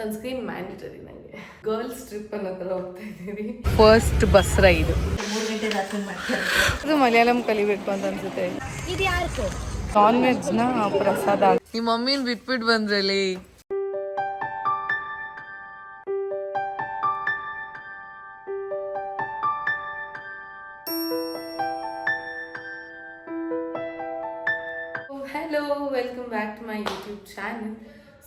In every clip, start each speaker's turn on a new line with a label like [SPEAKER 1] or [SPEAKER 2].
[SPEAKER 1] Sunscreen mandatory ನನಗೆ. Girls trip ಅನ್ನೋ ಥರ ಹೋಗ್ತಾ ಇದ್ದೀವಿ. First bus ride.
[SPEAKER 2] 3 ಗಂಟೆ ರಾತ್ರಿ ಮಾಡ್ತಾರೆ.
[SPEAKER 1] ಇದು ಮಲಯಾಳಂ ಕಲಿಬೇಕು ಅಂತ ಅನ್ಸುತ್ತೆ.
[SPEAKER 2] ಇದು ಯಾರು?
[SPEAKER 1] ನಾನ್ ವೆಜ್ನ ಪ್ರಸಾದ. ನಿಮ್ಮ ಮಮ್ಮಿನ ಬಿಟ್ಬಿಟ್ಟು ಬಂದ್ರಲ್ಲಿ. Hello, welcome back to my YouTube channel.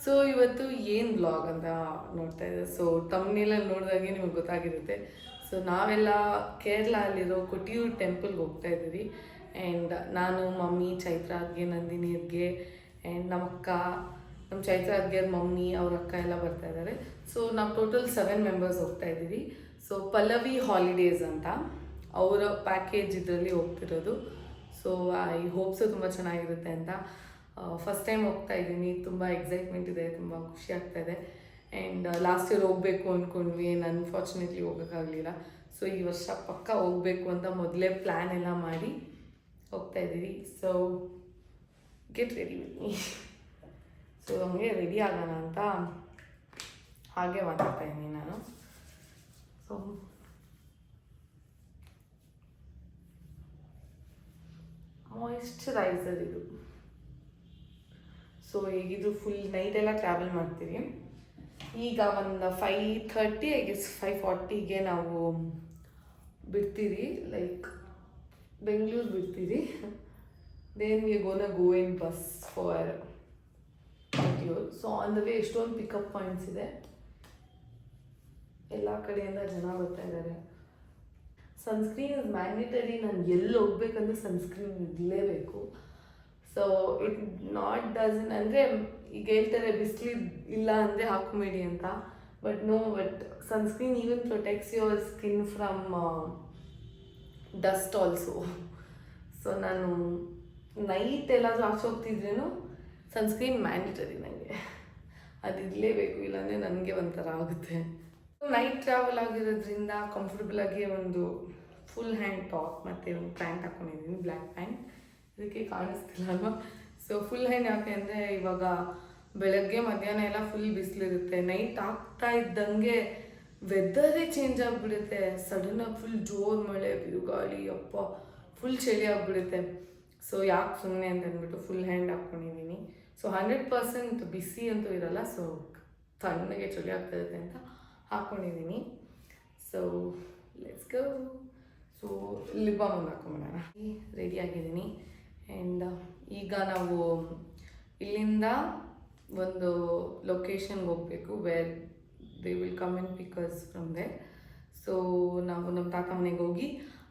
[SPEAKER 1] So ಇವತ್ತು ಏನು ಬ್ಲಾಗ್ ಅಂತ ನೋಡ್ತಾ ಇದ್ದೆ. ಸೊ ತಮ್ಮನೇಲಲ್ಲಿ ನೋಡಿದಾಗೆ ನಿಮಗೆ ಗೊತ್ತಾಗಿರುತ್ತೆ. ಸೊ ನಾವೆಲ್ಲ ಕೇರಳ ಅಲ್ಲಿರೋ ಕೊಟ್ಟಿಯೂರು ಟೆಂಪಲ್ಗೆ ಹೋಗ್ತಾ ಇದ್ದೀವಿ. ಆ್ಯಂಡ್ ನಾನು, ಮಮ್ಮಿ, ಚೈತ್ರ ಅದ್ಗೆ, ನಂದಿನಿ ಅದ್ಗೆ, ಆ್ಯಂಡ್ ನಮ್ಮ ಅಕ್ಕ, ನಮ್ಮ ಚೈತ್ರ ಅದ್ಗೆ ಮಮ್ಮಿ, ಅವ್ರ ಅಕ್ಕ ಎಲ್ಲ ಬರ್ತಾ ಇದ್ದಾರೆ. ಸೊ ನಾವು ಟೋಟಲ್ 7 ಮೆಂಬರ್ಸ್ ಹೋಗ್ತಾ ಇದ್ದೀವಿ. ಸೊ ಪಲ್ಲವಿ ಹಾಲಿಡೇಸ್ ಅಂತ ಅವರ ಪ್ಯಾಕೇಜ್ ಇದರಲ್ಲಿ ಹೋಗ್ತಿರೋದು. ಸೊ ಐ ಹೋಪ್ಸು ತುಂಬ ಚೆನ್ನಾಗಿರುತ್ತೆ ಅಂತ. ಫಸ್ಟ್ ಟೈಮ್ ಹೋಗ್ತಾ ಇದ್ದೀನಿ. ತುಂಬ ಎಕ್ಸೈಟ್ಮೆಂಟ್ ಇದೆ, ತುಂಬ ಖುಷಿ ಆಗ್ತಾ ಇದೆ. ಆ್ಯಂಡ್ ಲಾಸ್ಟ್ ಇಯರ್ ಹೋಗಬೇಕು ಅಂದ್ಕೊಂಡ್ವಿ, ಅನ್ಫಾರ್ಚುನೇಟ್ಲಿ ಹೋಗೋಕ್ಕಾಗಲಿಲ್ಲ. ಸೊ ಈ ವರ್ಷ ಪಕ್ಕ ಹೋಗಬೇಕು ಅಂತ ಮೊದಲೇ ಪ್ಲ್ಯಾನ್ ಎಲ್ಲ ಮಾಡಿ ಹೋಗ್ತಾ ಇದ್ದೀವಿ. So get ready with me. So ನಮಗೆ ರೆಡಿ ಆಗೋಣ ಅಂತ ಹಾಗೆ ಮಾತಾಡ್ತಾ ಇದ್ದೀನಿ ನಾನು. ಸೊ ಮಾಯಿಶ್ಚರೈಸರ್ ಇದು. ಸೊ ಹೇಗಿದ್ರು ಫುಲ್ ನೈಟ್ ಎಲ್ಲ ಟ್ರಾವೆಲ್ ಮಾಡ್ತೀವಿ. ಈಗ ಒಂದು 5:30 ಐ ಗೆಸ್ 5:40ಗೆ ನಾವು ಬಿಡ್ತೀವಿ, ಲೈಕ್ ಬೆಂಗಳೂರು ಬಿಡ್ತೀವಿ. Then we gonna go in bus for Bengaluru. So on the way ಎಷ್ಟೊಂದು ಪಿಕಪ್ ಪಾಯಿಂಟ್ಸ್ ಇದೆ, ಎಲ್ಲ ಕಡೆಯಿಂದ ಜನ ಬರ್ತಾ ಇದ್ದಾರೆ. Sunscreen is mandatory. ನಾನು ಎಲ್ಲಿ ಹೋಗ್ಬೇಕಂದ್ರೆ ಸನ್ಸ್ಕ್ರೀನ್ ಇರಲೇಬೇಕು. ಸೊ ಇಟ್ ನಾಟ್ ಡಸನ್ ಅಂದರೆ ಈಗ ಹೇಳ್ತಾರೆ ಬಿಸಿಲು ಇಲ್ಲ ಅಂದರೆ ಹಾಕೊಂಬೇಡಿ ಅಂತ. But sunscreen even protects your skin from dust also. So ನಾನು ನೈಟ್ ಎಲ್ಲಾದರೂ ಆಚೆ ಹೋಗ್ತಿದ್ರೇನು ಸನ್ಸ್ಕ್ರೀನ್ ಮ್ಯಾಂಡೇಟರಿ ನನಗೆ. ಅದು ಇರಲೇಬೇಕು, ಇಲ್ಲಾಂದರೆ ನನಗೆ ಒಂಥರ ಆಗುತ್ತೆ. ನೈಟ್ ಟ್ರಾವೆಲ್ ಆಗಿರೋದ್ರಿಂದ ಕಂಫರ್ಟಬಲ್ ಆಗಿ ಒಂದು ಫುಲ್ ಹ್ಯಾಂಡ್ ಟಾಪ್ ಮತ್ತು ಒಂದು ಪ್ಯಾಂಟ್ ಹಾಕ್ಕೊಂಡಿದ್ದೀನಿ, ಬ್ಲ್ಯಾಕ್ ಪ್ಯಾಂಟ್. ಇದಕ್ಕೆ ಕಾಣಿಸ್ತಿಲ್ಲ ಅಲ್ವಾ? ಸೊ ಫುಲ್ ಹ್ಯಾಂಡ್ ಯಾಕೆ ಅಂದರೆ ಇವಾಗ ಬೆಳಗ್ಗೆ ಮಧ್ಯಾಹ್ನ ಎಲ್ಲ ಫುಲ್ ಬಿಸಿಲಿರುತ್ತೆ. ನೈಟ್ ಆಗ್ತಾ ಇದ್ದಂಗೆ ವೆದರೇ ಚೇಂಜ್ ಆಗಿಬಿಡುತ್ತೆ. ಸಡನ್ನಾಗಿ ಫುಲ್ ಜೋರು ಮಳೆ, ಬಿರುಗಾಳಿ, ಅಪ್ಪ ಫುಲ್ ಚಳಿ ಆಗಿಬಿಡುತ್ತೆ. ಸೊ ಯಾಕೆ ಸುಮ್ಮನೆ ಅಂತ ಅಂದ್ಬಿಟ್ಟು ಫುಲ್ ಹ್ಯಾಂಡ್ ಹಾಕ್ಕೊಂಡಿದ್ದೀನಿ. ಸೊ 100% ಬಿಸಿ ಅಂತೂ ಇರಲ್ಲ. ಸೊ ತಣ್ಣಗೆ ಚಳಿ ಆಗ್ತಾ ಇರುತ್ತೆ ಅಂತ ಹಾಕ್ಕೊಂಡಿದ್ದೀನಿ. So let's go. So lip balm ಒಂದು ಹಾಕ್ಕೊಂಬಿಡೋಣ. ರೆಡಿಯಾಗಿದ್ದೀನಿ. ಆ್ಯಂಡ್ ಈಗ ನಾವು ಇಲ್ಲಿಂದ ಒಂದು ಲೊಕೇಶನ್ಗೆ ಹೋಗಬೇಕು, where they will come and pick us from there. So ನಾವು ನಮ್ಮ ತಾತ ಮನೆಗೆ ಹೋಗಿ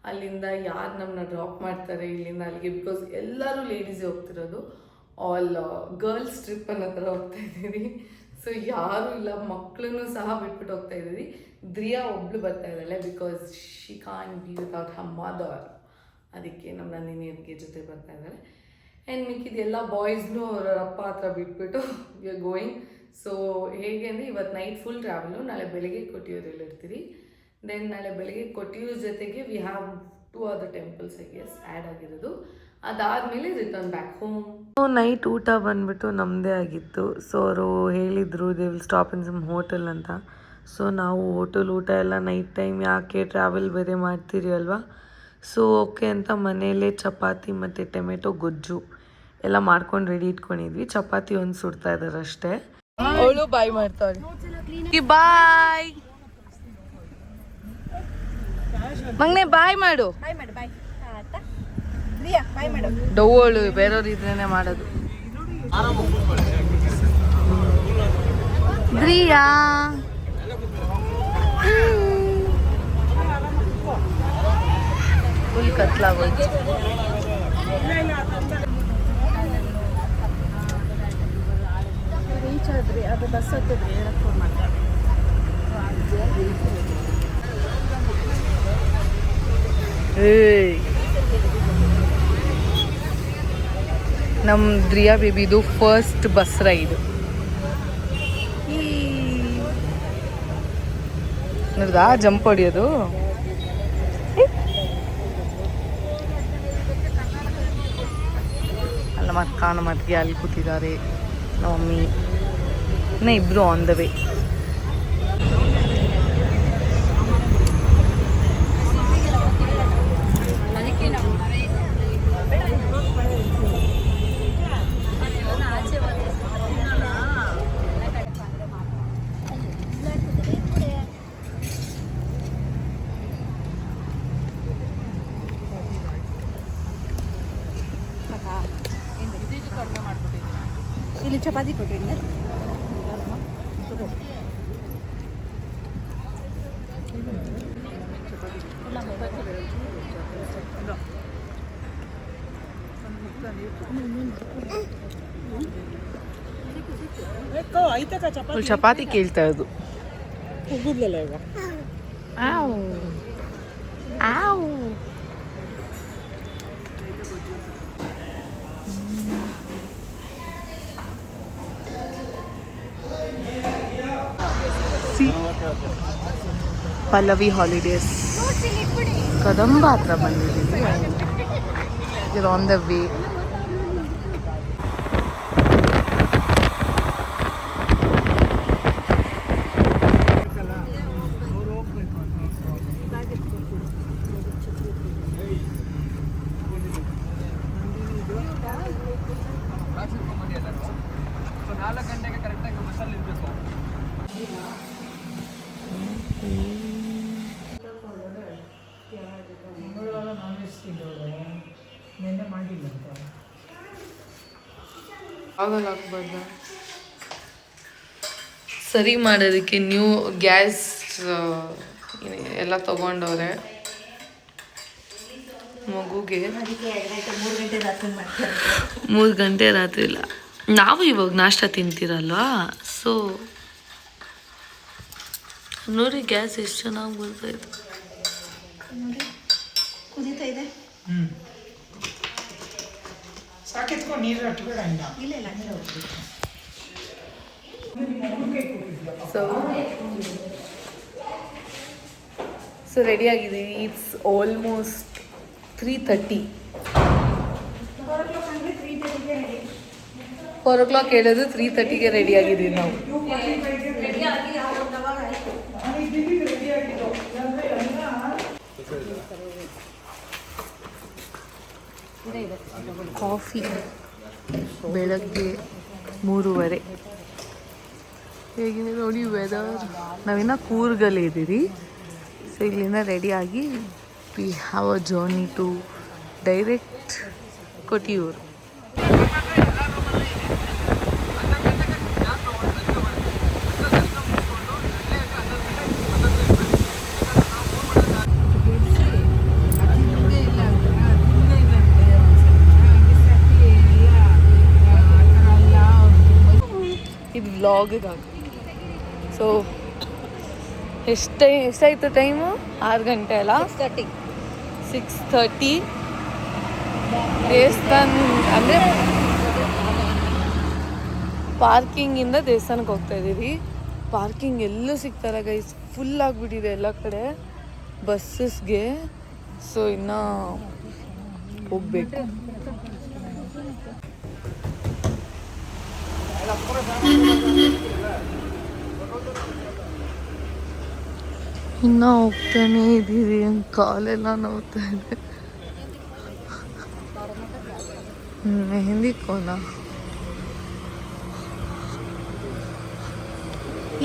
[SPEAKER 1] ಅಲ್ಲಿಂದ ಯಾರು ನಮ್ಮನ್ನ ಡ್ರಾಪ್ ಮಾಡ್ತಾರೆ ಇಲ್ಲಿಂದ ಅಲ್ಲಿಗೆ, ಬಿಕಾಸ್ ಎಲ್ಲರೂ ಲೇಡೀಸೇ ಹೋಗ್ತಿರೋದು. ಆಲ್ ಗರ್ಲ್ಸ್ ಟ್ರಿಪ್ ಅನ್ನೋ ಥರ ಹೋಗ್ತಾ ಇದ್ದೀವಿ. ಸೊ ಯಾರೂ ಇಲ್ಲ, ಮಕ್ಕಳನ್ನು ಸಹ ಬಿಟ್ಬಿಟ್ಟು ಹೋಗ್ತಾ ಇದ್ದೀವಿ. ದ್ರಿಯಾ ಒಬ್ಳು ಬರ್ತಾ ಇದ್ದಾಳೆ, because she can't be without her mother. ಅದಕ್ಕೆ ನಮ್ಮ ನಂದಿನಿ ಅದ್ಗೆ ಜೊತೆ ಬರ್ತಾ ಇದ್ದಾಳೆ. ಆ್ಯಂಡ್ ಮಿಕ್ಕಿದೆಲ್ಲ ಬಾಯ್ಸ್ನೂ ಅವರ ಅಪ್ಪ ಹತ್ರ ಬಿಟ್ಬಿಟ್ಟು ವಿ ಆರ್ ಗೋಯಿಂಗ್. ಸೊ ಹೇಗೆ ಅಂದರೆ ಇವತ್ತು ನೈಟ್ ಫುಲ್ ಟ್ರಾವೆಲು, ನಾಳೆ ಬೆಳಗ್ಗೆ ಕೊಟ್ಟಿಯೂರಲ್ಲಿ ಇರ್ತೀವಿ. ದೆನ್ ನಾಳೆ ಬೆಳಗ್ಗೆ ಕೊಟ್ಟಿಯೂರು ಜೊತೆಗೆ we have 2 other temples I guess add ಆಗಿರೋದು. ಅದಾದಮೇಲೆ ರಿಟರ್ನ್ ಬ್ಯಾಕ್ ಹೋಮ್. ನೈಟ್ ಊಟ ಬಂದುಬಿಟ್ಟು ನಮ್ಮದೇ ಆಗಿತ್ತು. ಸೊ ಅವರು ಹೇಳಿದರು they will stop in some hotel ಅಂತ. ಸೊ ನಾವು ಹೋಟೆಲ್ ಊಟ ಎಲ್ಲ ನೈಟ್ ಟೈಮ್ ಯಾಕೆ ಟ್ರಾವೆಲ್ ಬೇರೆ ಮಾಡ್ತೀರಿ ಅಲ್ವಾ. ಸೊ ಓಕೆ ಅಂತ ಮನೆಯಲ್ಲೇ ಚಪಾತಿ ಮತ್ತು ಟೊಮೆಟೊ ಗೊಜ್ಜು ಎಲ್ಲ ಮಾಡ್ಕೊಂಡು ರೆಡಿ ಇಟ್ಕೊಂಡಿದ್ವಿ. ಚಪಾತಿ ಒಂದು ಸುಡ್ತಾ ಇದ್ದಾರೆ ಅಷ್ಟೇ. ಅವಳು ಬಾಯ್ ಮಾಡ್ತಾಳೆ. ಬಾಯ್ ಮಂಗನೆ, ಬಾಯ್ ಮಾಡು. ಡೌವಳು ಬೇರೆಯವ್ರು ಇದ್ರೇನೆ ಮಾಡೋದು. ದ್ರಿಯಾ ಫುಲ್ ಕತ್ಲಾಗೋಯ್ತು. ರೀಚ್ ಆದ್ರಿ, ಅದು ಬಸ್ ಹತ್ತಿದ್ರಿ, ಹೇಳಕ್ ಫೋನ್ ಮಾಡ್ತಾರೆ. ನಮ್ಮ ದ್ರಿಯಾ ಬೇಬಿದು ಫಸ್ಟ್ ಬಸ್ ರೈಡ್. ನೋಡ್ದಾ ಜಂಪ್ ಹೊಡಿಯೋದು. ಅಲ್ಲ ಮತ್ತೆ ಕಾಣ ಮತ್ತಿಗೆ ಅಲ್ಲಿ ಕೂತಿದ್ದಾರೆ ನಮ್ಮ ಮಮ್ಮಿ. ಇನ್ನು ಇಬ್ಬರು ಆನ್ ದ ವೇ.
[SPEAKER 2] ಚಪಾತಿ ಕೊಟ್ಟಿದ್ದೆ
[SPEAKER 1] ಚಪಾತಿ ಕೇಳ್ತಾ ಇರೋದು.
[SPEAKER 2] ಹೋಗುದಿಲ್ಲ ಈಗ
[SPEAKER 1] ಪಲ್ಲವಿ ಹಾಲಿಡೇಸ್ ಕದಂಬ ಹತ್ರ ಬಂದಿದ್ದೀವಿ. On the way. ಆಗಲ್ಲ ಹಾಕ್ಬಾರ್ದ ಸರಿ ಮಾಡೋದಕ್ಕೆ ನ್ಯೂ ಗ್ಯಾಸ್ ಎಲ್ಲ ತಗೊಂಡವ್ರೆ ಮಗುಗೆ. 3 ಗಂಟೆ ರಾತ್ರಿ ಇಲ್ಲ, ನಾವು ಇವಾಗ ನಾಷ್ಟ ತಿಂತೀರಲ್ವಾ, ಸೊ ನೋಡಿ ಗ್ಯಾಸ್ ಎಷ್ಟು ಚೆನ್ನಾಗಿ ಬರ್ತಾಯಿದೆ.
[SPEAKER 2] ಕುದೀತಾ ಇದೆ.
[SPEAKER 3] ಸಾಕಿತ್ಕೊಂಡು ನೀರು ಹಟ್ಬೇಡ ಇನ್ನ.
[SPEAKER 2] ಇಲ್ಲ ಇಲ್ಲ ನೀರು ಹೋಗ್ಬೇಕು.
[SPEAKER 1] ಸೊ ರೆಡಿ ಆಗಿದ್ದೀವಿ. It's almost 3:30. 4 o'clock ಹೇಳಿದ್ರು 3:30ಗೆ ರೆಡಿ ಆಗಿದ್ದೀವಿ ನಾವು. ಕಾಫಿ ಬೆಳಗ್ಗೆ 3:30. ಹೇಗಿದೆ ನೋಡಿ ವೆದರ್. ನಾವಿನ್ನ ಕೂರ್ಗಲ್ಲೇ ಇದ್ದೀರಿ. ಸೊ ಇಲ್ಲಿಂದ ರೆಡಿಯಾಗಿ we have a journey to direct Kottiyoor. ಇದು ವ್ಲಾಗಿಗೆ ಸೊ ಎಷ್ಟಾಯಿತು ಟೈಮು? 6 ಗಂಟೆ ಅಲ್ಲ, 6:30. ದೇವಸ್ಥಾನ ಅಂದರೆ ಪಾರ್ಕಿಂಗಿಂದ ದೇವಸ್ಥಾನಕ್ಕೆ ಹೋಗ್ತಾ ಇದ್ದೀವಿ. ಪಾರ್ಕಿಂಗ್ ಎಲ್ಲೂ ಸಿಗ್ತಾರ ಗೈಸ್, ಫುಲ್ ಆಗಿಬಿಟ್ಟಿದೆ ಎಲ್ಲ ಕಡೆ ಬಸ್ಸಸ್ಗೆ. ಸೊ ಇನ್ನು ಹೋಗ್ಬೇಕು. ಇನ್ನು ಹೋಗ್ತಾನೆ ಇದ್ದೀವಿ. ಕಾಲೆಲ್ಲ ನೋವ್ತಾ ಇದೆ. ಮೆಹಂದಿ ಕೋನ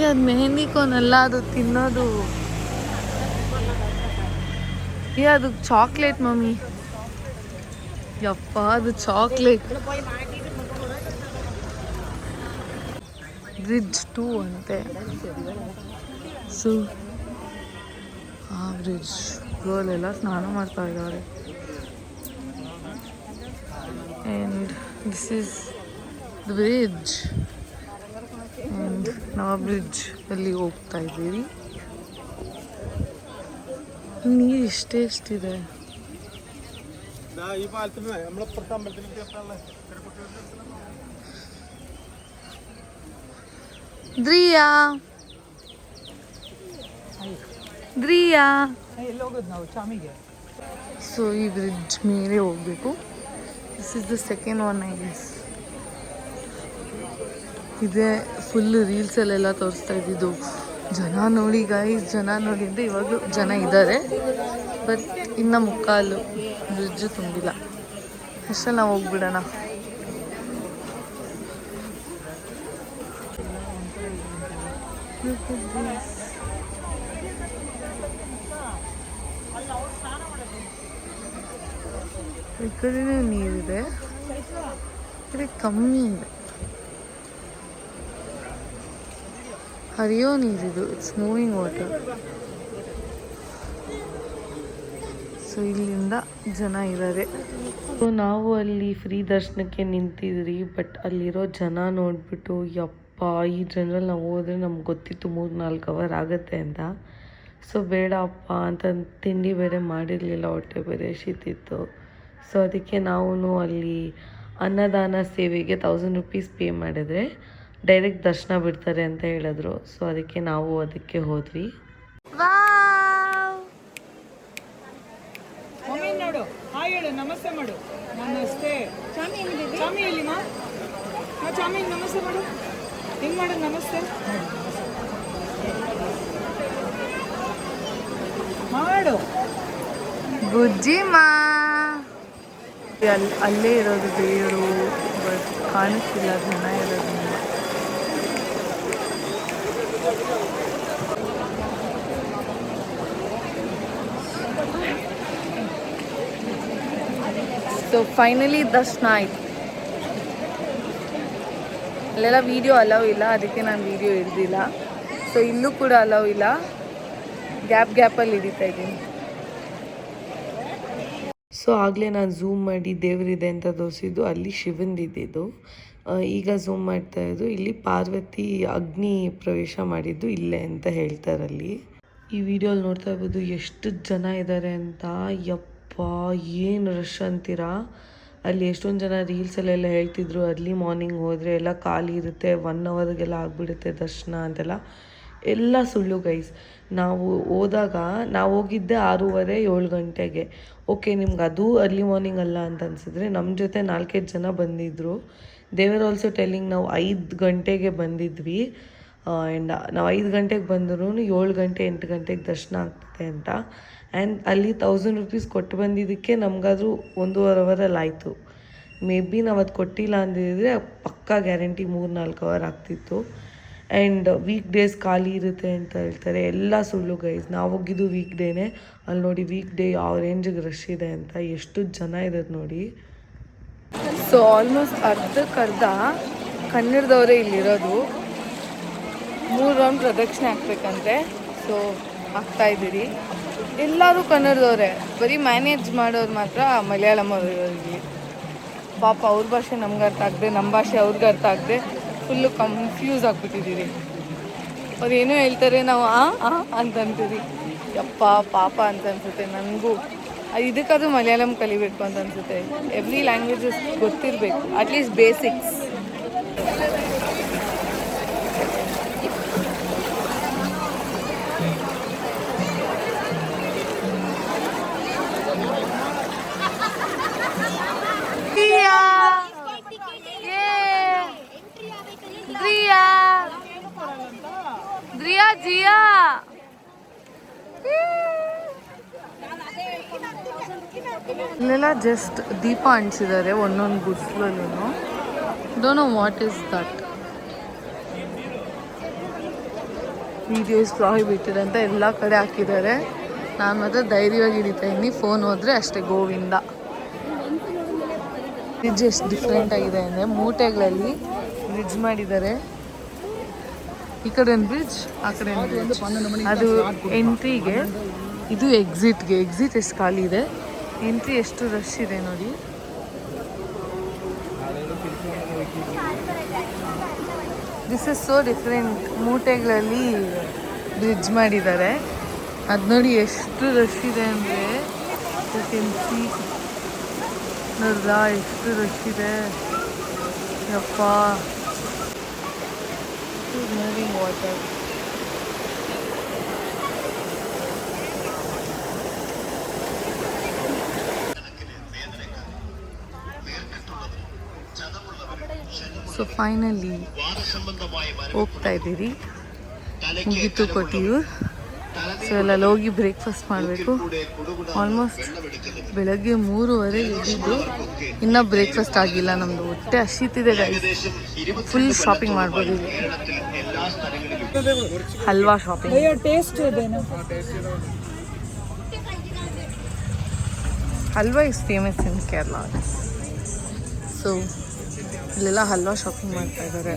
[SPEAKER 1] ಅದು ಮೆಹಂದಿ ಕೋನಲ್ಲ, ಅದು ತಿನ್ನೋದು. ಅದು ಚಾಕ್ಲೇಟ್ ಮಮ್ಮಿ. ಯಪ್ಪ ಅದು ಚಾಕ್ಲೇಟ್. ಬ್ರಿಡ್ಜ್ 2 ಅಂತೆ. ಸೊ ಆ ಬ್ರಿಡ್ಜ್ ಗರ್ಲೆಲ್ಲ ಸ್ನಾನ ಮಾಡ್ತಾ ಇದ್ದಾರೆ. And this is the bridge. And ನಾವು ಬ್ರಿಡ್ಜ್ ಅಲ್ಲಿ ಹೋಗ್ತಾ ಇದ್ದೀವಿ. ನೀರು ಎಷ್ಟಿದೆ. ದ್ರಿಯಾ
[SPEAKER 3] ನಾವು ಚಾಮಿಗೆ.
[SPEAKER 1] ಸೊ ಈ ಬ್ರಿಡ್ಜ್ ಮೇಲೆ ಹೋಗ್ಬೇಕು. This is the second one I guess. ಇದೇ ಫುಲ್ ರೀಲ್ಸಲ್ಲೆಲ್ಲ ತೋರಿಸ್ತಾ ಇದ್ದಿದ್ದು. ಜನ ನೋಡಿ ಗೈಸ್, ಜನ ನೋಡಿ ಅಂದರೆ ಇವಾಗಲೂ ಜನ ಇದ್ದಾರೆ, ಬಟ್ ಇನ್ನು ಮುಕ್ಕಾಲು ಬ್ರಿಡ್ಜು ತುಂಬಿಲ್ಲ. ಅಷ್ಟಲ್ಲಿ ನಾವು ಹೋಗ್ಬಿಡೋಣ. ಈ ಕಡೆನೇ ನೀರಿದೆ, ಈ ಕಡೆ ಕಮ್ಮಿ ಇದೆ. ಹರಿಯೋ ನೀರಿದು, ಇಟ್ಸ್ ಮೂವಿಂಗ್ ವಾಟರ್. ಸೊ ಇಲ್ಲಿಂದ ಜನ ಇದ್ದಾರೆ. ಸೊ ನಾವು ಅಲ್ಲಿ ಫ್ರೀ ದರ್ಶನಕ್ಕೆ ನಿಂತಿದ್ರಿ, ಬಟ್ ಅಲ್ಲಿರೋ ಜನ ನೋಡಿಬಿಟ್ಟು ಯಪ್ಪ, ಈ ಜನರಲ್ಲಿ ನಾವು ಹೋದರೆ ನಮ್ಗೆ ಗೊತ್ತಿತ್ತು 3-4 ಅವರ್ ಆಗುತ್ತೆ ಅಂತ. ಸೊ ಬೇಡ ಅಪ್ಪ ಅಂತ ತಿಂಡಿ ಬೇರೆ ಮಾಡಿರಲಿಲ್ಲ, ಹೊಟ್ಟೆ ಬೇರೆ ಶೀತಿತ್ತು. ಸೊ ಅದಕ್ಕೆ ನಾವು ಅಲ್ಲಿ ಅನ್ನದಾನ ಸೇವೆಗೆ 1000 ರೂಪೀಸ್ ಪೇ ಮಾಡಿದ್ರೆ ಡೈರೆಕ್ಟ್ ದರ್ಶನ ಬಿಡ್ತಾರೆ ಅಂತ ಹೇಳಿದ್ರು. ಸೊ ಅದಕ್ಕೆ ನಾವು ಅದಕ್ಕೆ ಹೋದ್ವಿ.
[SPEAKER 3] ಮಮ್ಮಿ ನೋಡು, ಹಾಯ್ ಹೇಳು, ನಮಸ್ತೆ ಮಾಡು. ನಮಸ್ತೆ ಚಾಮಿ ಇಲ್ಲಿ ಮಾ, ಚಾಮಿ ನಮಸ್ತೆ ಮಾಡು. ಹೆಂಗ್ ಮಾಡೋದು ನಮಸ್ತೆ ಮಾಡು.
[SPEAKER 1] ಬುಜ್ಜಿ ಮಾ ಅಲ್ಲೇ ಇರೋದು ದೇವರು, ಬಟ್ ಕಾಣಿಸ್ತಿಲ್ಲ ಜನ ಇರೋದು. ಸೊ ಫೈನಲಿ ದರ್ಶನ ಆಯಿತು. ಅಲ್ಲೆಲ್ಲ ವೀಡಿಯೋ ಅಲೌ ಇಲ್ಲ, ಅದಕ್ಕೆ ನಾನು ವೀಡಿಯೋ ಹಿಡ್ದಿಲ್ಲ. ಸೊ ಇಲ್ಲೂ ಕೂಡ ಅಲೌ ಇಲ್ಲ, ಗ್ಯಾಪಲ್ಲಿ ಹಿಡಿತಾ ಇದ್ದೀನಿ. ಸೊ ಆಗಲೇ ನಾನು ಝೂಮ್ ಮಾಡಿ ದೇವರಿದೆ ಅಂತ ತೋರಿಸಿದ್ದು, ಅಲ್ಲಿ ಶಿವಂದಿದ್ದು. ಈಗ ಝೂಮ್ ಮಾಡ್ತಾ ಇದ್ದು, ಇಲ್ಲಿ ಪಾರ್ವತಿ ಅಗ್ನಿ ಪ್ರವೇಶ ಮಾಡಿದ್ದು ಇಲ್ಲೇ ಅಂತ ಹೇಳ್ತಾರಲ್ಲಿ. ಈ ವಿಡಿಯೋಲಿ ನೋಡ್ತಾ ಇರ್ಬೋದು ಎಷ್ಟು ಜನ ಇದ್ದಾರೆ ಅಂತ. ಯಪ್ಪ, ಏನು ರಶ್ ಅಂತೀರಾ. ಅಲ್ಲಿ ಎಷ್ಟೊಂದು ಜನ ರೀಲ್ಸಲ್ಲೆಲ್ಲ ಹೇಳ್ತಿದ್ರು ಅರ್ಲಿ ಮಾರ್ನಿಂಗ್ ಹೋದರೆ ಎಲ್ಲ ಖಾಲಿ ಇರುತ್ತೆ, 1 ಅವರ್ಗೆಲ್ಲ ಆಗಿಬಿಡುತ್ತೆ ದರ್ಶನ ಅಂತೆಲ್ಲ. ಎಲ್ಲ ಸುಳ್ಳು ಗೈಸ್. ನಾವು ಹೋದಾಗ ನಾವು ಹೋಗಿದ್ದೆ 6:30-7 ಗಂಟೆಗೆ. ಓಕೆ, ನಿಮ್ಗೆ ಅದು ಅರ್ಲಿ ಮಾರ್ನಿಂಗ್ ಅಲ್ಲ ಅಂತ ಅನಿಸಿದ್ರೆ, ನಮ್ಮ ಜೊತೆ 4-5 ಜನ ಬಂದಿದ್ದರು. ದೇವರ್ ಆಲ್ಸೋ ಟೆಲ್ಲಿಂಗ್ ನಾವು 5 ಗಂಟೆಗೆ ಬಂದಿದ್ವಿ. ಆ್ಯಂಡ್ ನಾವು 5 ಗಂಟೆಗೆ ಬಂದರೂ 7 ಗಂಟೆ 8 ಗಂಟೆಗೆ ದರ್ಶನ ಆಗ್ತದೆ ಅಂತ. ಆ್ಯಂಡ್ ಅಲ್ಲಿ 1000 ರೂಪೀಸ್ ಕೊಟ್ಟು ಬಂದಿದ್ದಕ್ಕೆ ನಮಗಾದರೂ 1.5 ಅವರಲ್ಲಿ ಆಯಿತು. ಮೇ ಬಿ ನಾವು ಅದು ಕೊಟ್ಟಿಲ್ಲ ಅಂದಿದ್ರೆ ಪಕ್ಕಾ ಗ್ಯಾರಂಟಿ 3-4 ಅವರ್ ಆಗ್ತಿತ್ತು. ಆ್ಯಂಡ್ ವೀಕ್ ಡೇಸ್ ಖಾಲಿ ಇರುತ್ತೆ ಅಂತ ಹೇಳ್ತಾರೆ, ಎಲ್ಲ ಸುಳ್ಳು ಗೈಸ್. ನಾವು ಹೋಗಿದ್ದು ವೀಕ್ ಡೇನೇ. ಅಲ್ಲಿ ನೋಡಿ ವೀಕ್ ಡೇ ಯಾವ ರೇಂಜಿಗೆ ರಶ್ ಇದೆ ಅಂತ, ಎಷ್ಟು ಜನ ಇದ್ದಾರೆ ನೋಡಿ. ಸೊ ಆಲ್ಮೋಸ್ಟ್ ಅರ್ಧಕ್ಕರ್ಧ ಕನ್ನಡದವರೇ ಇಲ್ಲಿರೋದು. 3 ರೌಂಡ್ ಪ್ರದಕ್ಷಿಣೆ ಹಾಕ್ಬೇಕಂತೆ. ಸೊ ಹಾಕ್ತಾಯಿದ್ದೀರಿ. ಎಲ್ಲರೂ ಕನ್ನಡದವರೇ, ಬರೀ ಮ್ಯಾನೇಜ್ ಮಾಡೋರು ಮಾತ್ರ ಮಲಯಾಳಂ ಅವರು ಇಲ್ಲಿ. ಪಾಪ ಅವ್ರ ಭಾಷೆ ನಮ್ಗೆ ಅರ್ಥ ಆಗದೆ, ನಮ್ಮ ಭಾಷೆ ಅವ್ರಿಗೆ ಅರ್ಥ ಆಗದೆ ಫುಲ್ಲು ಕನ್ಫ್ಯೂಸ್ ಆಗಿಬಿಟ್ಟಿದ್ದೀರಿ. ಅವ್ರು ಏನೋ ಹೇಳ್ತಾರೆ, ನಾವು ಅಂತಂತೀರಿ. ಯಪ್ಪ ಪಾಪ ಅಂತ ಅನಿಸುತ್ತೆ ನನಗೂ. ಇದಕ್ಕಾದ್ರೂ ಮಲಯಾಳಂ ಕಲಿಬೇಕು ಅಂತ ಅನಿಸುತ್ತೆ. ಎವ್ರಿ ಲ್ಯಾಂಗ್ವೇಜಸ್ ಗೊತ್ತಿರಬೇಕು, ಅಟ್ಲೀಸ್ಟ್ ಬೇಸಿಕ್ಸ್. ಜಿಯಾ ಇಲ್ಲೆಲ್ಲ ಜಸ್ಟ್ ದೀಪ ಅಂಟಿಸಿದ್ದಾರೆ ಒಂದೊಂದು ಗುಡ್ಸ್ಲೂ. Don't know what is that. Videos prohibited ಅಂತ ಎಲ್ಲ ಕಡೆ ಹಾಕಿದ್ದಾರೆ. ನಾನು ಮಾತ್ರ ಧೈರ್ಯವಾಗಿ ಹಿಡಿತಾ ಇದ್ದೀನಿ. ಫೋನ್ ಹೋದರೆ ಅಷ್ಟೇ ಗೋವಿಂದ. ಬ್ರಿಡ್ಜ್ ಎಷ್ಟು ಡಿಫ್ರೆಂಟ್ ಆಗಿದೆ ಅಂದರೆ, ಮೂಟೆಗಳಲ್ಲಿ ಬ್ರಿಡ್ಜ್ ಮಾಡಿದ್ದಾರೆ. ಈ ಕಡೆ ಒಂದು ಬ್ರಿಡ್ಜ್, ಆ ಕಡೆ ಒಂದು ಬ್ರಿಡ್ಜ್. ಅದು ಎಂಟ್ರಿಗೆ, ಇದು ಎಕ್ಸಿಟ್ಗೆ. ಎಕ್ಸಿಟ್ ಎಷ್ಟು ಖಾಲಿ ಇದೆ, ಎಂಟ್ರಿ ಎಷ್ಟು ರಶ್ ಇದೆ ನೋಡಿ. This is so different. ಮೂಟೆಗಳಲ್ಲಿ ಬ್ರಿಡ್ಜ್ ಮಾಡಿದ್ದಾರೆ. ಅದು ನೋಡಿ ಎಷ್ಟು ರಶ್ ಇದೆ ಅಂದರೆ, ನೋಡ್ದಾ ಎಷ್ಟು ರಶ್ ಇದೆ. ಯಪ್ಪ, ಮೂವಿಂಗ್ ವಾಟರ್. ಸೊ ಫೈನಲಿ ಹೋಗ್ತಾ ಇದ್ದೀರಿ. ಮುಗೀತು ಕೊಟ್ಟಿಯು. ಸೊ ಎಲ್ಲ ಹೋಗಿ ಬ್ರೇಕ್ಫಾಸ್ಟ್ ಮಾಡಬೇಕು. ಆಲ್ಮೋಸ್ಟ್ ಬೆಳಗ್ಗೆ 3:30 ಎದ್ದಿದ್ದು, ಇನ್ನೂ ಬ್ರೇಕ್ಫಾಸ್ಟ್ ಆಗಿಲ್ಲ ನಮ್ಮದು. ಹೊಟ್ಟೆ ಹಸಿತಿದೆ ಗೈಸ್. ಫುಲ್ ಶಾಪಿಂಗ್ ಮಾಡ್ಬೋದು ಇಲ್ಲಿ. Halwa shopping.
[SPEAKER 3] Taste
[SPEAKER 1] halwa is famous in Kerala. So ಇಲ್ಲೆಲ್ಲ ಹಲ್ವಾ ಶಾಪಿಂಗ್ ಮಾಡ್ತಾ ಇದ್ದಾರೆ.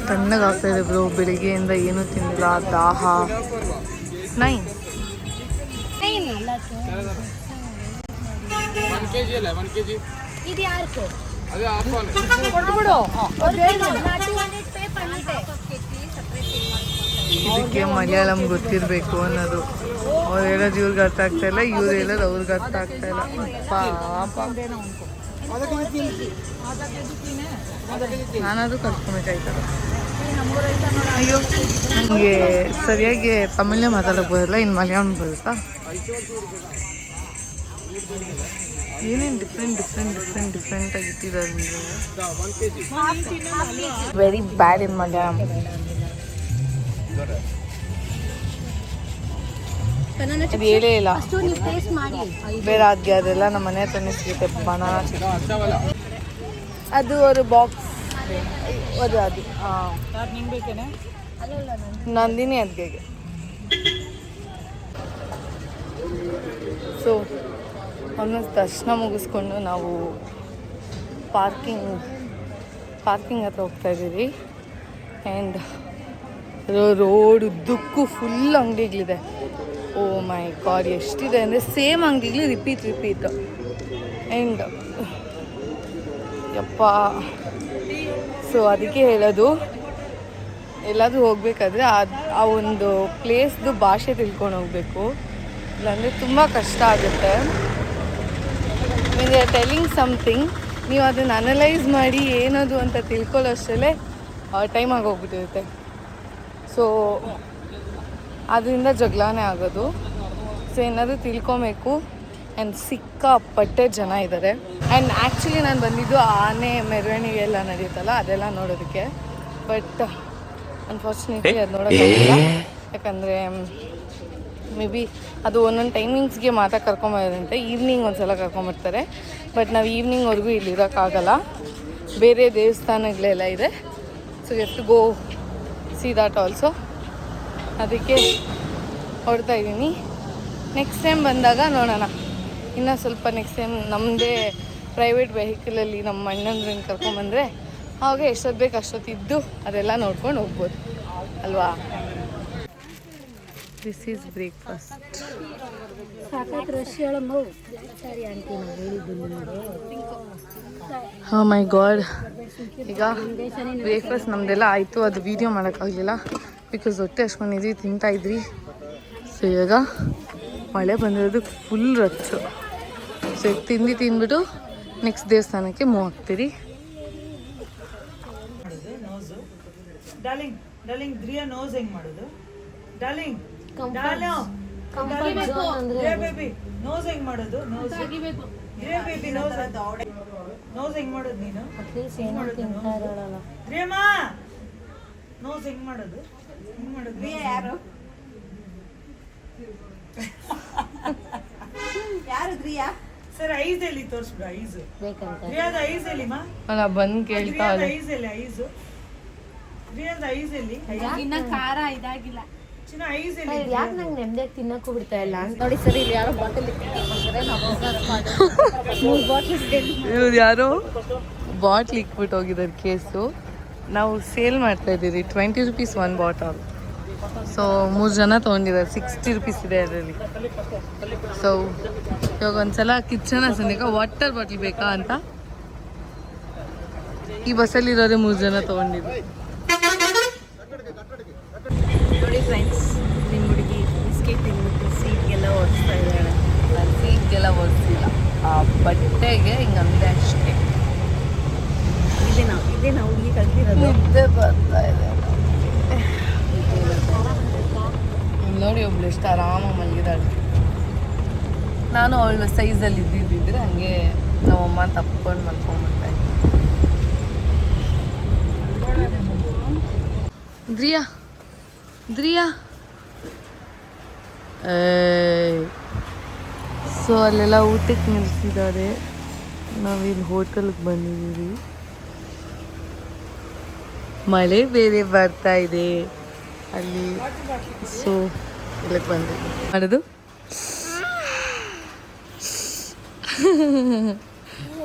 [SPEAKER 1] ತಣ್ಣಗಾಗ್ತಾ ಇದೆ ಬ್ರೋ, ಬೆಳಿಗ್ಗೆಯಿಂದ ಏನೂ ತಿಂದಿಲ್ಲ, ದಾಹ. ನೈನ್ ಇದಕ್ಕೆ ಮಲಯಾಳಂ ಗೊತ್ತಿರಬೇಕು ಅನ್ನೋದು. ಅವ್ರು ಹೇಳೋದು ಇವ್ರಿಗೆ ಅರ್ಥ ಆಗ್ತಾ ಇಲ್ಲ, ಇವ್ರು ಹೇಳೋದು ಅವ್ರಿಗೆ ಅರ್ಥ ಆಗ್ತಾ ಇಲ್ಲ. ಪಾಪ ನಾನಾದರೂ ಕಲ್ತ್ಕೊಬೇಕಾಯ್ತದ. ಅಯ್ಯೋ, ನನಗೆ ಸರಿಯಾಗಿ ತಮಿಳೇ ಮಾತಾಡೋಕೆ ಬರೋಲ್ಲ, ಇನ್ನು ಮಲಯಾಳಂ ಬರುತ್ತಾ? ಏನೇನು ಡಿಫ್ರೆಂಟ್ ಆಗಿ ಇಟ್ಟಿದ್ದಾರೆ ನೀವು. ವೆರಿ ಬ್ಯಾಡ್ ಇನ್ ಮಲಯಾಳಂ. ಅದು ಹೇಳೇ ಇಲ್ಲ ಬೇರೆ ಆದ್ಗೆ, ಅದೆಲ್ಲ ನಮ್ಮ ಮನೆ ಹತ್ರನೇ ಸಿಗುತ್ತೆ. ಬನಾನಾ ಅದು ಒಂದು ಬಾಕ್ಸ್, ಅದು ಹಾಂ ನಂದಿನಿ ಅದ್ಗೆಗೆ. ಸೊ ಆಲ್ಮೋಸ್ಟ್ ದರ್ಶನ ಮುಗಿಸ್ಕೊಂಡು ನಾವು ಪಾರ್ಕಿಂಗ್ ಹತ್ರ ಹೋಗ್ತಾ ಇದ್ದೀವಿ. ಆ್ಯಂಡ್ ರೋಡ್ ಉದ್ದಕ್ಕೂ ಫುಲ್ ಅಂಗಡಿಗಳಿದೆ. ಓ ಮೈ ಗಾಡ್, ಎಷ್ಟಿದೆ ಅಂದರೆ ಸೇಮ್ ಅಂಗಡಿಗಳು ರಿಪೀಟ್. ಆ್ಯಂಡ್ ಯಪ್ಪ, ಸೊ ಅದಕ್ಕೆ ಹೇಳೋದು, ಎಲ್ಲಾದರೂ ಹೋಗ್ಬೇಕಾದ್ರೆ ಆ ಒಂದು ಪ್ಲೇಸ್ದು ಭಾಷೆ ತಿಳ್ಕೊಂಡು ಹೋಗಬೇಕು, ಇಲ್ಲಾಂದರೆ ತುಂಬ ಕಷ್ಟ ಆಗುತ್ತೆ. ಮೀನ್ಸ್ ಟೆಲ್ಲಿಂಗ್ ಸಮಥಿಂಗ್, ನೀವು ಅದನ್ನು ಅನಲೈಸ್ ಮಾಡಿ ಏನದು ಅಂತ ತಿಳ್ಕೊಳ್ಳೋಷ್ಟರಲ್ಲೇ ಟೈಮ್ ಆಗೋಗ್ಬಿಟ್ಟಿರುತ್ತೆ. ಸೊ ಅದರಿಂದ ಜಗಳನೇ ಆಗೋದು. ಸೊ ಏನಾದರೂ ತಿಳ್ಕೊಬೇಕು. ಆ್ಯಂಡ್ ಸಿಕ್ಕಾಪಟ್ಟೆ ಜನ ಇದ್ದಾರೆ. ಆ್ಯಂಡ್ ಆ್ಯಕ್ಚುಲಿ ನಾನು ಬಂದಿದ್ದು ಆನೆ ಮೆರವಣಿಗೆ ಎಲ್ಲ ನಡೆಯುತ್ತಲ್ಲ ಅದೆಲ್ಲ ನೋಡೋದಕ್ಕೆ. ಬಟ್ ಅನ್ಫಾರ್ಚುನೇಟ್ಲಿ ಅದು ನೋಡೋಕ್ಕಾಗಿಲ್ಲ. ಯಾಕಂದರೆ ಮೇ ಬಿ ಅದು ಒಂದೊಂದು ಟೈಮಿಂಗ್ಸ್ಗೆ ಮಾತ್ರ ಕರ್ಕೊಂಬರೋದಂತೆ. ಈವ್ನಿಂಗ್ ಒಂದು ಸಲ ಕರ್ಕೊಂಬರ್ತಾರೆ. ಬಟ್ ನಾವು ಈವ್ನಿಂಗ್ವರೆಗೂ ಇಲ್ಲಿ ಇರೋಕ್ಕಾಗಲ್ಲ, ಬೇರೆ ದೇವಸ್ಥಾನಗಳೆಲ್ಲ ಇದೆ. So you have to go see that also. ಅದಕ್ಕೆ ಹೊರಡ್ತಾ ಇದ್ದೀನಿ. ನೆಕ್ಸ್ಟ್ ಟೈಮ್ ಬಂದಾಗ ನೋಡೋಣ. ಇನ್ನೂ ಸ್ವಲ್ಪ ನೆಕ್ಸ್ಟ್ ಟೈಮ್ ನಮ್ಮದೇ ಪ್ರೈವೇಟ್ ವೆಹಿಕಲಲ್ಲಿ ನಮ್ಮ ಅಣ್ಣಂದ್ರನ್ನ ಕರ್ಕೊಂಬಂದರೆ ಆವಾಗ ಎಷ್ಟೊತ್ತು ಬೇಕು ಅಷ್ಟೊತ್ತಿದ್ದು ಅದೆಲ್ಲ ನೋಡ್ಕೊಂಡು ಹೋಗ್ಬೋದು ಅಲ್ವಾ. This is breakfast. ಹಾಂ ಮೈ ಗಾಡ್, ಈಗ ಬ್ರೇಕ್ಫಾಸ್ಟ್ ನಮ್ಮದೆಲ್ಲ ಆಯಿತು. ಅದು ವೀಡಿಯೋ ಮಾಡೋಕ್ಕಾಗಲಿಲ್ಲ ಬಿಕಾಸ್ ಹೊಟ್ಟೆ ಹಸ್ಕೊಂಡಿದ್ವಿ, ತಿಂತಾಯಿದ್ವಿ. ಸೊ ಇವಾಗ ಮಳೆ ಬಂದಿರೋದು ಫುಲ್ ರಚ್ಚು. ಸೊ ಈಗ ತಿಂದ್ಬಿಟ್ಟು ನೆಕ್ಸ್ಟ್ ದೇವಸ್ಥಾನಕ್ಕೆ ಮೂವ್ ಆಗ್ತೀರಿ.
[SPEAKER 3] ಡಾರ್ಲಿಂಗ್ ದ್ರಿಯಾ ನೋಸ್ ಹೆಂಗ್ ಮಾಡೋದು? ಡಾರ್ಲಿಂಗ್ ಬೇಬಿ ನೋಸ್ ಹೆಂಗ್ ಮಾಡೋದು? ನೋಸ್ ಬೇಬಿ ನೋಸ್ ಹೆಂಗ್ ಮಾಡೋದು ನೀನು? ದ್ರಿಯಮ್ಮ ನೋಸ್ ಹೆಂಗ್ ಮಾಡೋದು?
[SPEAKER 2] ಯಾರು ದ್ರಿಯಾ?
[SPEAKER 3] ಸರ್ ಐಸ್ ಎಲ್ಲಿ ತೋರಿಸ್ಬಿಡು. Ice ದ್ರಿಯಾದ ice ಎಲ್ಲಿಮಾ?
[SPEAKER 1] ಅಲ್ಲ ಬಂದು ಕೇಳ್ತಾ
[SPEAKER 3] ಐಸ್ ಎಲ್ಲಿ? ಐಸು ದ್ರಿಯಾದ ಐಸ್ ಎಲ್ಲಿ?
[SPEAKER 2] ಇನ್ನ ಖಾರ ಇದಾಗಿಲ್ಲ.
[SPEAKER 3] ಚಿನ್ನ ಐಸ್ ಎಲ್ಲಿ?
[SPEAKER 2] ಯಾಕೆ ನಂಗೆ ನೆಮ್ಮದಿಯಾಗಿ ತಿನ್ನಕ್ಕೂ ಬಿಡ್ತಾ ಇಲ್ಲ ಅಂತ ನೋಡಿ. ಸರಿ, ಇಲ್ಲಿ ಯಾರೋ ಬಾಟಲ್
[SPEAKER 1] ಇವ್ರು ಯಾರೋ ಬಾಟ್ಲ್ ಇಕ್ಬಿಟ್ಟು ಹೋಗಿದ್ದಾರೆ ಕೇಸು. ನಾವು ಸೇಲ್ ಮಾಡ್ತಾ ಇದ್ದೀವಿ. 20 ರೂಪೀಸ್ ಒನ್ ಬಾಟಲ್. ಸೊ 3 ಜನ ತೊಗೊಂಡಿದ್ದಾರೆ. 60 ರೂಪೀಸ್ ಇದೆ ಅದರಲ್ಲಿ. ಸೊ ಇವಾಗ ಒಂದ್ಸಲ ಕಿಚನ್ ಸನಿಕ ವಾಟರ್ ಬಾಟ್ಲ್ ಬೇಕಾ ಅಂತ ಈ ಬಸ್ಸಲ್ಲಿರೋದೇ 3 ಜನ ತೊಗೊಂಡಿದ್ರು.
[SPEAKER 2] ನೋಡಿ ಫ್ರೆಂಡ್ಸ್, ನಿಮ್ಮ ಹುಡುಗಿ ಬಿಸ್ಕೆಟ್ ತಿಂದ್ಬಿಟ್ಟು ಸೀಟ್ಗೆಲ್ಲ ಓಡಿಸ್ತಾ ಇದ್ದಾಳೆ.
[SPEAKER 1] ನಾನು ಸೀಟ್ಗೆಲ್ಲ ಓಡಿಸಿಲ್ಲ, ಆ ಬಟ್ಟೆಗೆ ಹಿಂಗಂದೆ ಅಷ್ಟೇ.
[SPEAKER 2] ಇದೇ ನಾವು ಹುಡುಗಿ ಕಲ್ತಿರೋದು.
[SPEAKER 1] ನಿದ್ದೆ ಬರ್ತಾ ಇದೆ ನೋಡಿ. ಒಬ್ಳು ಎಷ್ಟು ಆರಾಮಾಗಿ ಮಲಗಿದಾಳೆ. ನಾನು ಅವಳ ಸೈಜಲ್ಲಿ ಇದ್ದಿದ್ದಿದ್ರೆ ಹಂಗೆ ನಮ್ಮಮ್ಮ ತಪ್ಕೊಂಡು ಮಲ್ಕೊಂಡ್ಬಿಡ್ತಾ ಇದ್ದೆ. ದ್ರಿಯಾ ಸೊ ಅಲ್ಲೆಲ್ಲ ಊಟಕ್ಕೆ ನಿಲ್ಲಿಸಿದ್ದಾರೆ. ನಾವಿಲ್ಲಿ ಹೋಟೆಲ್ಗೆ ಬಂದಿದ್ದೀವಿ. ಮಳೆ ಬೇರೆ ಬರ್ತಾ ಇದೆ ಅಲ್ಲಿ. ಸೊ ಇಲ್ಲಕ್ಕೆ ಬಂದಿದ್ದೀವಿ ಮಾಡೋದು.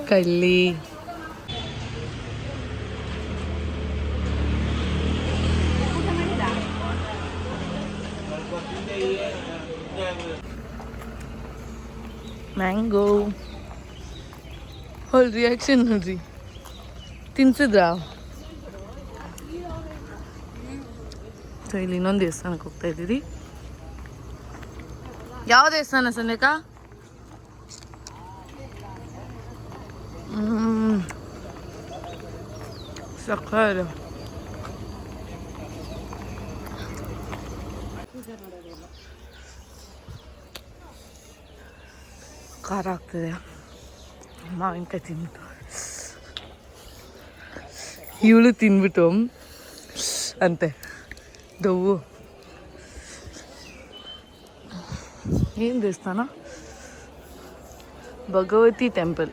[SPEAKER 1] ಕಳ್ಳಿ. ಮ್ಯಾಂಗೋ ಹೋಲ್ ರಿಯಾಕ್ಷನ್ ನೋಡ್ರಿ. ತಿನ್ಸಿದ್ರಾ? ಸೊ ಇಲ್ಲಿ ಇನ್ನೊಂದು ದೇವಸ್ಥಾನಕ್ಕೆ ಹೋಗ್ತಾ ಇದ್ದೀರಿ. ಯಾವ ದೇವಸ್ಥಾನ ಸಂದೇಕ? ಸಕ್ಕರೆ ಖಾರ ಆಗ್ತದೆ. ಮಾವಿನಕಾಯಿ ತಿನ್ಬಿಟ್ಟು ಇವಳು ತಿನ್ಬಿಟ್ಟು ಅಂತೆ ದವ್ವು. ಏನು ದೇವಸ್ಥಾನ? ಭಗವತಿ ಟೆಂಪಲ್.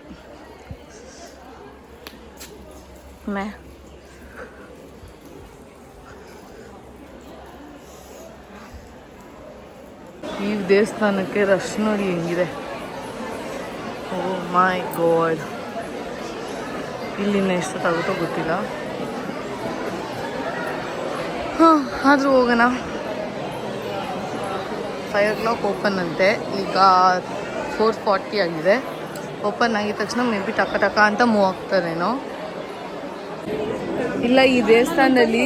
[SPEAKER 1] ಮೇ ಈ ದೇವಸ್ಥಾನಕ್ಕೆ ರಶ್ ನೋಡಿ ಹೆಂಗಿದೆ. ಓ ಮೈ ಗಾಡ್. ಇಲ್ಲಿನ ಎಷ್ಟೊತ್ತಾಗುತ್ತೋ ಗೊತ್ತಿಲ್ಲ. ಹಾಂ ಆದರೂ ಹೋಗೋಣ. 5 o'clock ಓಪನ್ ಅಂತೆ. ಈಗ 4:40 ಆಗಿದೆ. ಓಪನ್ ಆಗಿದ ತಕ್ಷಣ ಮೇ ಬಿ ಟಕ ಟಕ ಅಂತ ಮೂವ್ ಆಗ್ತಾರೇನೋ. ಇಲ್ಲ, ಈ ದೇವಸ್ಥಾನದಲ್ಲಿ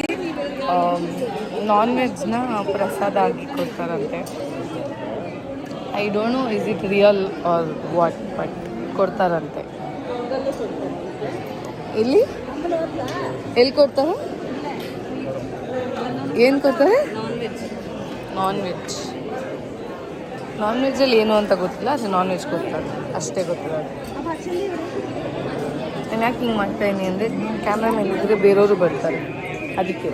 [SPEAKER 1] ನಾನ್ ವೆಜ್ನ ಪ್ರಸಾದ ಆಗಿ ಕೊಡ್ತಾರಂತೆ. I don't know is it real or what, but ಕೊಡ್ತಾರಂತೆ. ಎಲ್ಲಿ ಕೊಡ್ತಾರೆ? ಏನು ಕೊಡ್ತಾರೆ? ನಾನ್ ವೆಜ್ಜಲ್ಲಿ ಏನು ಅಂತ ಗೊತ್ತಿಲ್ಲ. ಅದು ನಾನ್ ವೆಜ್ ಕೊಡ್ತಾರೆ ಅಷ್ಟೇ ಗೊತ್ತಿಲ್ಲ. ನಾನು ಯಾಕೆ ಹಿಂಗೆ ಮಾಡ್ತಾಯಿದ್ದೀನಿ ಅಂದರೆ ಕ್ಯಾಮ್ರಾ ಮೇಲಿದ್ದರೆ ಬೇರೆಯವರು ಬರ್ತಾರೆ, ಅದಕ್ಕೆ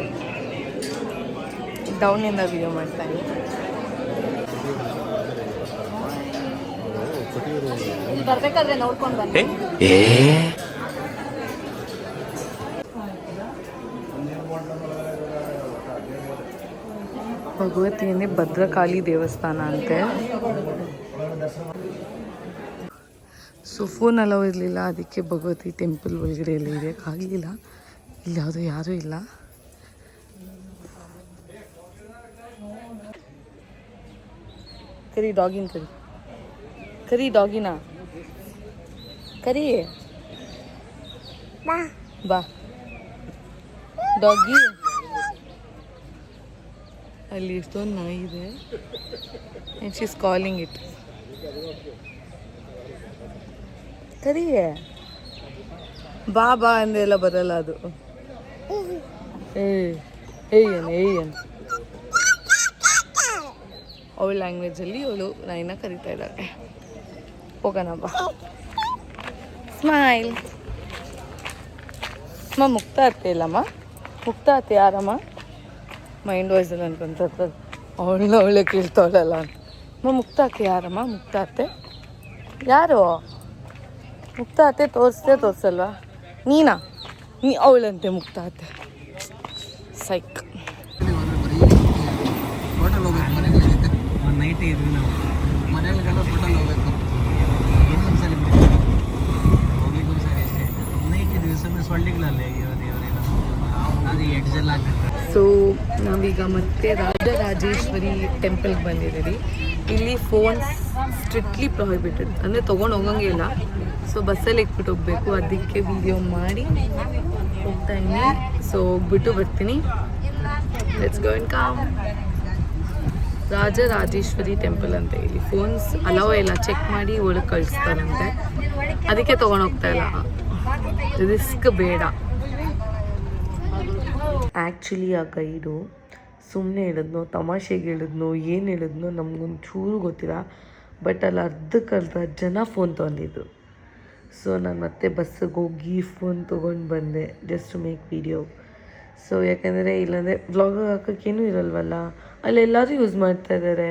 [SPEAKER 1] ಡೌನಿಂದ ವಿಡಿಯೋ ಮಾಡ್ತಾಯಿದ್ದೀನಿ.
[SPEAKER 2] ಬರ್ಬೇಕಾದ್ರೆ ನೋಡ್ಕೊಂಡು ಬನ್ನಿ.
[SPEAKER 1] ಭಗವತಿ ಅಂದರೆ ಭದ್ರಕಾಳಿ ದೇವಸ್ಥಾನ ಅಂತೆ. ಸೊ ಫೋನ್ ಅಲೋ ಇರಲಿಲ್ಲ, ಅದಕ್ಕೆ ಭಗವತಿ ಟೆಂಪಲ್ ಒಳಗಡೆ ಎಲ್ಲ ಇರೋಕ್ಕಾಗಲಿಲ್ಲ. ಇಲ್ಲಿ ಯಾವುದೋ ಯಾರೂ ಇಲ್ಲ. ಕರಿ ಡಾಗಿನ ಕರಿ ಡಾಗಿನ ಕರಿ ಬಾ ಡಾಗಿ. ಅಲ್ಲಿ ಎಷ್ಟೊಂದು ನಾಯಿ ಇದೆ. And she is calling it. ಕರಿಯೇ ಬಾ ಬಾ ಅಂದೆಲ್ಲ ಬರಲ್ಲ ಅದು. ಏಯನ್ ಅವಳ ಲ್ಯಾಂಗ್ವೇಜಲ್ಲಿ ಅವಳು ನಾಯಿನ ಕರಿತಾ ಇದ್ದಾಳೆ. ಹೋಗೋಣ ಬಾ. ಸ್ಮೈಲ್. ಮುಕ್ತ ಅತ್ತೆ ಇಲ್ಲಮ್ಮ, ಮುಕ್ತ ಅತ್ತೆ ಯಾರಮ್ಮ? ಮೈಂಡ್ ವಾಯ್ಸಲ್ಲಿ ಅನ್ಕೊಂತ ಅವಳೆ ಕೇಳ್ತಾವಳಲ್ಲ. ಮುಕ್ತ ಅತ್ತೆ ಯಾರಮ್ಮ? ಮುಕ್ತ ಅತ್ತೆ ಯಾರು? ಮುಕ್ತ ಅತ್ತೆ ತೋರಿಸಲ್ವಾ? ನೀನಾ? ಅವಳಂತೆ ಮುಕ್ತ ಅತ್ತೆ. ಸೈಕ್.
[SPEAKER 3] ನೈಟ್ ಇದ್ವಿ ನಾವು ಮನೆಯಲ್ಲಿಗೆಲ್ಲ ಹೋಟೆಲ್ ಹೋಗ್ಬೇಕು. ಇನ್ನೊಂದ್ಸಲಿ ಹೋಗ್ಲಿಕ್ಕೆ ಒಂದ್ಸರಿ ಅಷ್ಟೇ. ನೈಟ್ ಇದ್ವಿ ಸುಮ್ಮನೆ ಸೊಳ್ಳಿಗಳಲ್ಲೇ ಅದು ಎಡ್ಜೆಲ್ಲ ಆಗ್ತದೆ.
[SPEAKER 1] ಸೊ ನಾವೀಗ ಮತ್ತೆ ರಾಜರಾಜೇಶ್ವರಿ ಟೆಂಪಲ್ಗೆ ಬಂದಿದ್ದೀವಿ. ಇಲ್ಲಿ ಫೋನ್ಸ್ ಸ್ಟ್ರಿಕ್ಟ್ಲಿ ಪ್ರೊಹಿಬಿಟೆಡ್, ಅಂದರೆ ತೊಗೊಂಡು ಹೋಗಂಗೆ ಇಲ್ಲ. ಸೊ ಬಸ್ಸಲ್ಲಿ ಇಟ್ಬಿಟ್ಟು ಹೋಗಬೇಕು. ಅದಕ್ಕೆ ವಿಡಿಯೋ ಮಾಡಿ ಹೋಗ್ತಾ ಇದ್ದೀನಿ. ಸೊ ಹೋಗ್ಬಿಟ್ಟು ಬರ್ತೀನಿ. Let's go and come. Rajarajeshwari temple ಅಂತ. ಇಲ್ಲಿ ಫೋನ್ಸ್ ಅಲೋ ಇಲ್ಲ, ಚೆಕ್ ಮಾಡಿ ಒಳಗೆ ಕಳಿಸ್ತಾರಂತೆ. ಅದಕ್ಕೆ ತೊಗೊಂಡೋಗ್ತಾ ಇಲ್ಲ, ರಿಸ್ಕ್ ಬೇಡ. ಆ್ಯಕ್ಚುಲಿ ಆ ಗೈಡು ಸುಮ್ಮನೆ ಹೇಳಿದ್ನೋ ತಮಾಷೆಗೆ ಹೇಳಿದ್ನೋ ಏನು ಹೇಳಿದ್ನೋ ನಮಗೊಂಚೂರು ಗೊತ್ತಿಲ್ಲ. ಬಟ್ ಅಲ್ಲಿ ಅರ್ಧಕ್ಕರ್ಧ ಜನ ಫೋನ್ ತೊಗೊಂಡಿದ್ರು. ಸೊ ನಾನು ಮತ್ತೆ ಬಸ್ಸಿಗೆ ಹೋಗಿ ಫೋನ್ ತೊಗೊಂಡು ಬಂದೆ just to make video. So ಯಾಕೆಂದರೆ ಇಲ್ಲಾಂದರೆ ವ್ಲಾಗ್ ಹಾಕೋಕ್ಕೇನೂ ಇರಲ್ವಲ್ಲ, ಅಲ್ಲೆಲ್ಲರೂ ಯೂಸ್ ಮಾಡ್ತಾಯಿದ್ದಾರೆ.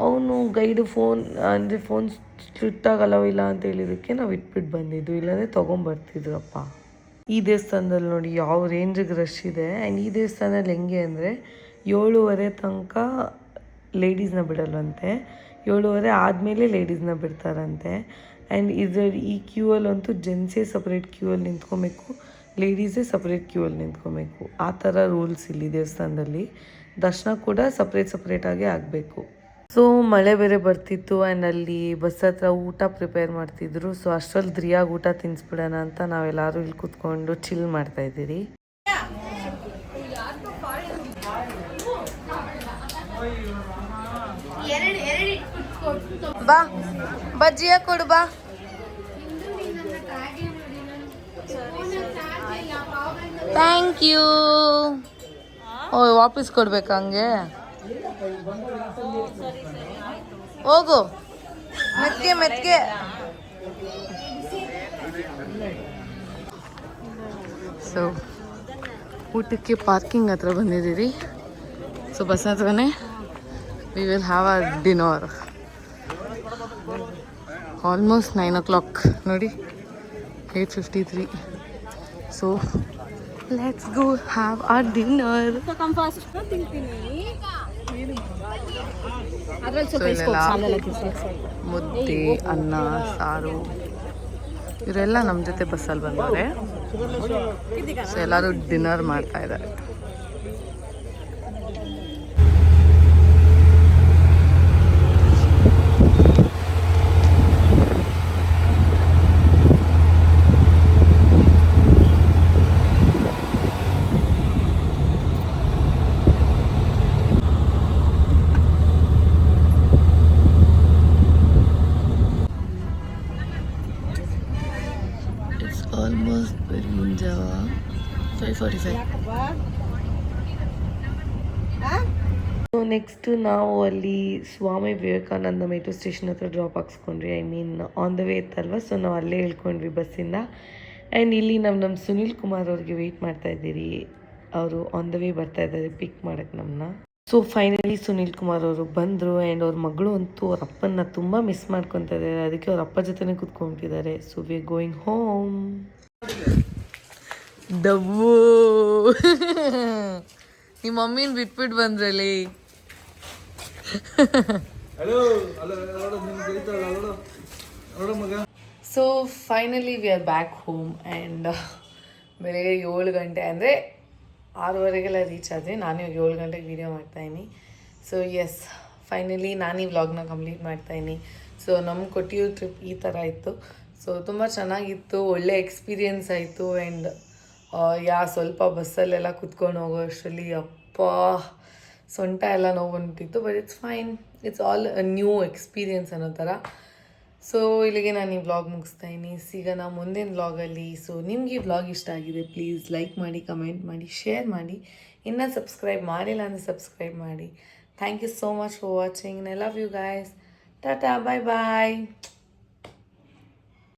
[SPEAKER 1] ಅವನು ಗೈಡು ಫೋನ್ ಅಂದರೆ ಫೋನ್ ಸ್ಟ್ರಿಕ್ಟಾಗಿ ಅಲೋವಿಲ್ಲ ಅಂತ ಹೇಳಿದ್ದಕ್ಕೆ ನಾವು ಇಟ್ಬಿಟ್ಟು ಬಂದಿದ್ದು, ಇಲ್ಲಾಂದರೆ ತೊಗೊಂಬರ್ತಿದ್ರಪ್ಪ. ಈ ದೇವಸ್ಥಾನದಲ್ಲಿ ನೋಡಿ ಯಾವ ರೇಂಜಿಗೆ ರಶ್ ಇದೆ. ಆ್ಯಂಡ್ ಈ ದೇವಸ್ಥಾನದಲ್ಲಿ ಹೆಂಗೆ ಅಂದರೆ 7:30 ತನಕ ಲೇಡೀಸ್ನ ಬಿಡಲ್ವಂತೆ, 7:30 ಆದಮೇಲೆ ಲೇಡೀಸ್ನ ಬಿಡ್ತಾರಂತೆ. ಆ್ಯಂಡ್ ಇದರಲ್ಲಿ ಈ ಕ್ಯೂ ಅಲ್ಲಂತೂ ಜೆಂಟ್ಸೇ ಸಪ್ರೇಟ್ ಕ್ಯೂ ಅಲ್ಲಿ ನಿಂತ್ಕೊಬೇಕು, ಲೇಡೀಸೇ ಸಪ್ರೇಟ್ ಕ್ಯೂ ಅಲ್ಲಿ ನಿಂತ್ಕೊಬೇಕು. ಆ ಥರ ರೂಲ್ಸ್ ಇಲ್ಲಿ ದೇವಸ್ಥಾನದಲ್ಲಿ. ದರ್ಶನ ಕೂಡ ಸಪ್ರೇಟಾಗೇ ಆಗಬೇಕು. ಸೊ ಮಳೆ ಬೇರೆ ಬರ್ತಿತ್ತು ಆ್ಯಂಡ್ ಅಲ್ಲಿ ಬಸ್ ಹತ್ರ ಊಟ ಪ್ರಿಪೇರ್ ಮಾಡ್ತಿದ್ರು. ಸೊ ಅಷ್ಟರಲ್ಲಿ ದ್ರಿಯಾಗಿ ಊಟ ತಿನ್ನಿಸ್ಬಿಡೋಣ ಅಂತ ನಾವೆಲ್ಲರೂ ಇಲ್ಲಿ ಕೂತ್ಕೊಂಡು ಚಿಲ್ ಮಾಡ್ತಾಯಿದ್ದೀರಿ. ಬಾ ಬಜ್ಜಿಯ ಕೊಡು ಬಾ. Thank you. ಓ ವಾಪಸ್ ಕೊಡ್ಬೇಕಾ ಹಂಗೆ? ಹೋಗು ಮೆತ್ಗೆ. ಸೊ ಊಟಕ್ಕೆ ಪಾರ್ಕಿಂಗ್ ಹತ್ರ ಬಂದಿದ್ದೀರಿ. ಸೊ ಬಸ್ ಹತ್ರನೇ we will have a dinner. Almost 9 o'clock ನೋಡಿ, 8:53. So let's go have our dinner. ಮುದ್ದೆ, ಅನ್ನ, ಸಾರು ಇವರೆಲ್ಲ ನಮ್ಮ ಜೊತೆ ಬಸ್ಸಲ್ಲಿ ಬಂದವ್ರೆ. ಸೊ ಎಲ್ಲರೂ ಡಿನ್ನರ್ ಮಾಡ್ತಾ ಇದ್ದಾರೆ. ಆಲ್ಮೋಸ್ಟ್ ಬೆಳಗಿನ 5:45. ಸೊ ನೆಕ್ಸ್ಟ್ ನಾವು ಅಲ್ಲಿ ಸ್ವಾಮಿ ವಿವೇಕಾನಂದ ಮೆಟ್ರೋ ಸ್ಟೇಷನ್ ಹತ್ರ ಡ್ರಾಪ್ ಹಾಕ್ಸ್ಕೊಂಡ್ರಿ. ಆನ್ ದ ವೇ ಇತ್ತಲ್ವ, ಸೊ ನಾವು ಅಲ್ಲೇ ಇಳ್ಕೊಂಡ್ವಿ ಬಸ್ಸಿಂದ. ಆ್ಯಂಡ್ ಇಲ್ಲಿ ನಮ್ಮ ಸುನೀಲ್ ಕುಮಾರ್ ಅವ್ರಿಗೆ ವೆಯ್ಟ್ ಮಾಡ್ತಾ ಇದ್ದೀರಿ. ಅವರು ಆನ್ ದ ವೇ ಬರ್ತಾ ಇದ್ದಾರೆ ಪಿಕ್ ಮಾಡೋಕ್ಕೆ ನಮ್ಮನ್ನ. ಸೊ ಫೈನಲಿ ಸುನೀಲ್ ಕುಮಾರ್ ಅವರು ಬಂದರು. ಆ್ಯಂಡ್ ಅವ್ರ ಮಗಳು ಅಂತೂ ಅವ್ರ ಅಪ್ಪನ ತುಂಬ ಮಿಸ್ ಮಾಡ್ಕೊತಾ ಇದ್ದಾರೆ. ಅದಕ್ಕೆ ಅವ್ರ ಅಪ್ಪ ಜೊತೆನೇ ಕೂತ್ಕೊಂಡ್ಬಿಟ್ಟಿದ್ದಾರೆ. So we are going home. Dabbu ನಿಮ್ಮ ಮಮ್ಮಿನ ಬಿಟ್ಬಿಟ್ಟು ಬಂದ್ರಲ್ಲಿ. So finally we are back home. And ಬೆಳಗ್ಗೆ 7 ಗಂಟೆ ಅಂದರೆ 6:30ಗೆಲ್ಲ ರೀಚ್ ಆದರೆ ನಾನು 7 ಗಂಟೆಗೆ ವೀಡಿಯೋ ಮಾಡ್ತಾಯಿನಿ. ಸೊ ಎಸ್, ಫೈನಲಿ ನಾನು ಈ ವ್ಲಾಗ್ನ ಕಂಪ್ಲೀಟ್ ಮಾಡ್ತಾಯಿನಿ. ಸೊ ನಮ್ಗೆ ಕೊಟ್ಟಿರೋ ಟ್ರಿಪ್ ಈ ಥರ ಇತ್ತು. ಸೊ ತುಂಬ ಚೆನ್ನಾಗಿತ್ತು, ಒಳ್ಳೆ ಎಕ್ಸ್ಪೀರಿಯೆನ್ಸ್ ಆಯಿತು. ಆ್ಯಂಡ್ ಸ್ವಲ್ಪ ಬಸ್ಸಲ್ಲೆಲ್ಲ ಕುತ್ಕೊಂಡು ಹೋಗೋ ಅಷ್ಟರಲ್ಲಿ ಅಪ್ಪ ಸೊಂಟ ಎಲ್ಲ ನೋವು ಬಂದ್ಬಿಟ್ಟಿತ್ತು. But it's fine, it's all a new experience ಅನ್ನೋ ಥರ. ಸೊ ಇಲ್ಲಿಗೆ ನಾನು ಈ ವ್ಲಾಗ್ ಮುಗಿಸ್ತಾಯಿನಿ. ಸಿಗೋಣ ಮುಂದಿನ ವ್ಲಾಗಲ್ಲಿ. ಸೊ ನಿಮ್ಗೆ ಈ ವ್ಲಾಗ್ ಇಷ್ಟ ಆಗಿದೆ, ಪ್ಲೀಸ್ ಲೈಕ್ ಮಾಡಿ, ಕಮೆಂಟ್ ಮಾಡಿ, ಶೇರ್ ಮಾಡಿ. ಇನ್ನೂ ಸಬ್ಸ್ಕ್ರೈಬ್ ಮಾಡಿಲ್ಲ ಅಂದರೆ ಸಬ್ಸ್ಕ್ರೈಬ್ ಮಾಡಿ. Thank you so much for watching. I love you guys. Tata, bye bye.